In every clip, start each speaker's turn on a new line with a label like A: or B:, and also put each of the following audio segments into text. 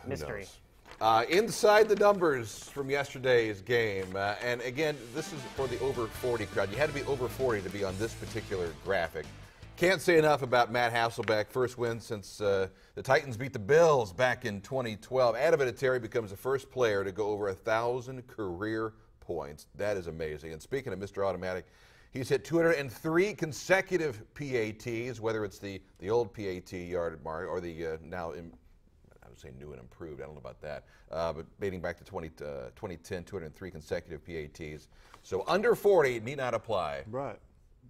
A: mystery.
B: Inside the numbers from yesterday's game. And again, this is for the over 40 crowd. You had to be over 40 to be on this particular graphic. Can't say enough about Matt Hasselbeck. First win since the Titans beat the Bills back in 2012. Adam Vinatieri becomes the first player to go over 1,000 career points. That is amazing. And speaking of Mr. Automatic, he's hit 203 consecutive PATs, whether it's the old PAT yard mark or the now, I would say new and improved. I don't know about that. But dating back to 2010, 203 consecutive PATs. So under 40 need not apply.
C: Right.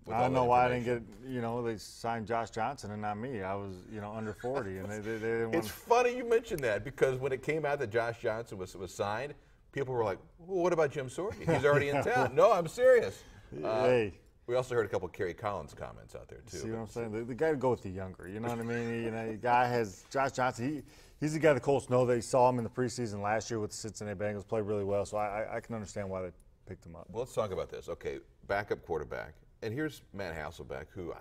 C: I don't know why I didn't get, they signed Josh Johnson and not me. I was, under 40. And they didn't want.
B: It's funny you mentioned that because when it came out that Josh Johnson was signed, people were like, well, what about Jim Sorky? He's already in town. No, I'm serious.
C: Hey.
B: We also heard a couple of Kerry Collins comments out there, too.
C: See what I'm saying? The guy to go with the younger, you know what I mean? The guy has Josh Johnson. He's the guy the Colts know. They saw him in the preseason last year with the Cincinnati Bengals, played really well, so I can understand why they picked him up.
B: Well, let's talk about this. Okay, backup quarterback. And here's Matt Hasselbeck, who,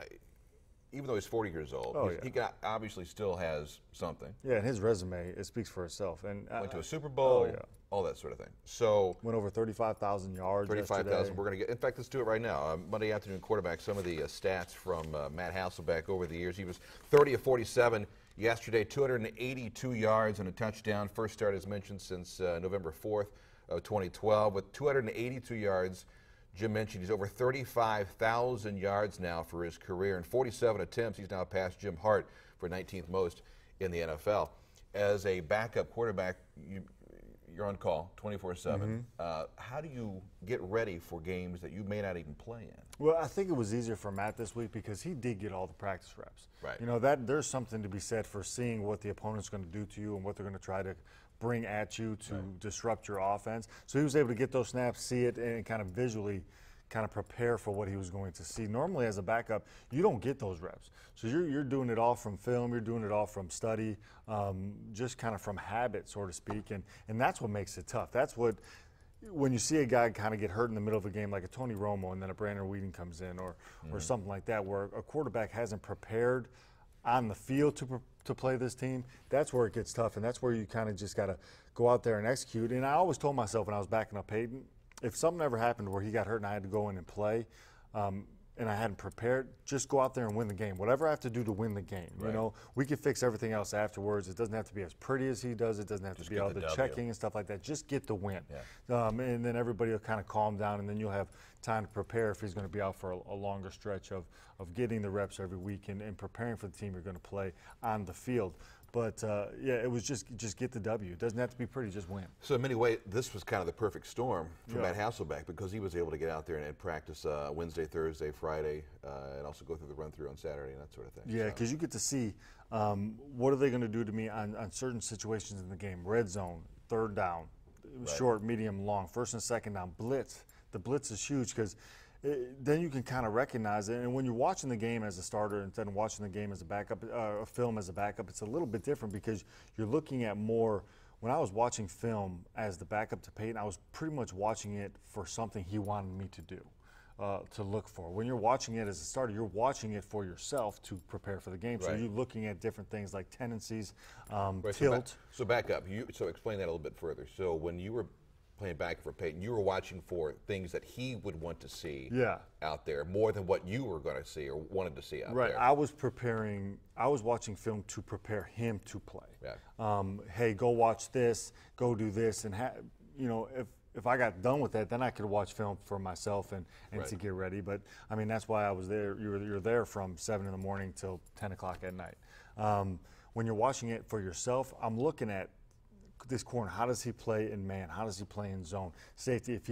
B: even though he's 40 years old, he obviously still has something.
C: Yeah, and his resume, it speaks for itself. And
B: went to a Super Bowl, all that sort of thing. So
C: went over 35,000 yards.
B: 35,000. We're going to get. In fact, let's do it right now. Monday afternoon quarterback. Some of the stats from Matt Hasselbeck over the years. He was 30 of 47 yesterday, 282 yards and a touchdown. First start, as mentioned, since November 4th of 2012, with 282 yards. Jim mentioned he's over 35,000 yards now for his career. In 47 attempts, he's now passed Jim Hart for 19th most in the NFL. As a backup quarterback, you're on call 24/7. How do you get ready for games that you may not even play in?
C: Well, I think it was easier for Matt this week because he did get all the practice reps.
B: Right.
C: That there's something to be said for seeing what the opponent's going to do to you and what they're going to try to bring at you to disrupt your offense. So he was able to get those snaps, see it, and kind of visually prepare for what he was going to see. Normally as a backup, you don't get those reps. So you're doing it all from film, you're doing it all from study, just kind of from habit, so to speak, and that's what makes it tough. That's what, when you see a guy kind of get hurt in the middle of a game like a Tony Romo and then a Brandon Weeden comes in or something like that where a quarterback hasn't prepared on the field to play this team, that's where it gets tough, and that's where you kind of just got to go out there and execute. And I always told myself when I was backing up Peyton, if something ever happened where he got hurt and I had to go in and play, and I hadn't prepared, just go out there and win the game. Whatever I have to do to win the game.
B: Right.
C: We can fix everything else afterwards. It doesn't have to be as pretty as he does. It doesn't have to be all the checking and stuff like that. Just get the win. And then everybody will kind of calm down, and then you'll have time to prepare if he's going to be out for a longer stretch of getting the reps every week and preparing for the team you're going to play on the field. But, it was just get the W. It doesn't have to be pretty, just win.
B: So in many ways, this was kind of the perfect storm for Matt Hasselbeck because he was able to get out there and practice Wednesday, Thursday, Friday, and also go through the run-through on Saturday and that sort of thing.
C: Yeah, because you get to see what are they going to do to me on certain situations in the game. Red zone, third down, short, medium, long, first and second down, blitz. The blitz is huge because then you can kind of recognize it. And when you're watching the game as a starter instead of watching the game as a backup, a film as a backup, it's a little bit different because you're looking at more. When I was watching film as the backup to Peyton, I was pretty much watching it for something he wanted me to do, to look for. When you're watching it as a starter, you're watching it for yourself to prepare for the game. So you're looking at different things like tendencies, tilt.
B: So back up. So explain that a little bit further. So when you were playing back for Peyton, you were watching for things that he would want to see out there more than what you were going to see or wanted to see out there.
C: Right. I was watching film to prepare him to play. Hey, go watch this, go do this, and if I got done with that, then I could watch film for myself and to get ready. But I mean, that's why I was there. You're there from 7 in the morning till 10 o'clock at night. When you're watching it for yourself, I'm looking at this corner. How does he play in man? How does he play in zone? Safety. If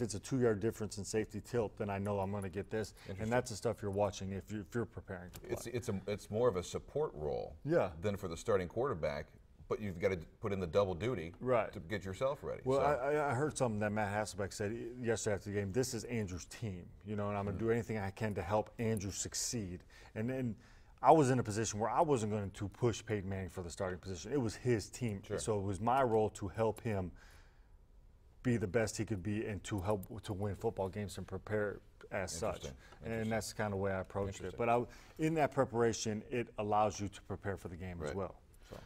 C: it's a 2-yard difference in safety tilt, then I know I'm going to get this. And that's the stuff you're watching if you're preparing to play.
B: It's more of a support role than for the starting quarterback. But you've got to put in the double duty to get yourself ready.
C: Well, I heard something that Matt Hasselbeck said yesterday after the game. This is Andrew's team, and I'm going to do anything I can to help Andrew succeed. And then I was in a position where I wasn't going to push Peyton Manning for the starting position. It was his team. So it was my role to help him be the best he could be and to help to win football games and prepare as such. And that's kind of the way I approached it. But in that preparation, it allows you to prepare for the game as well. So.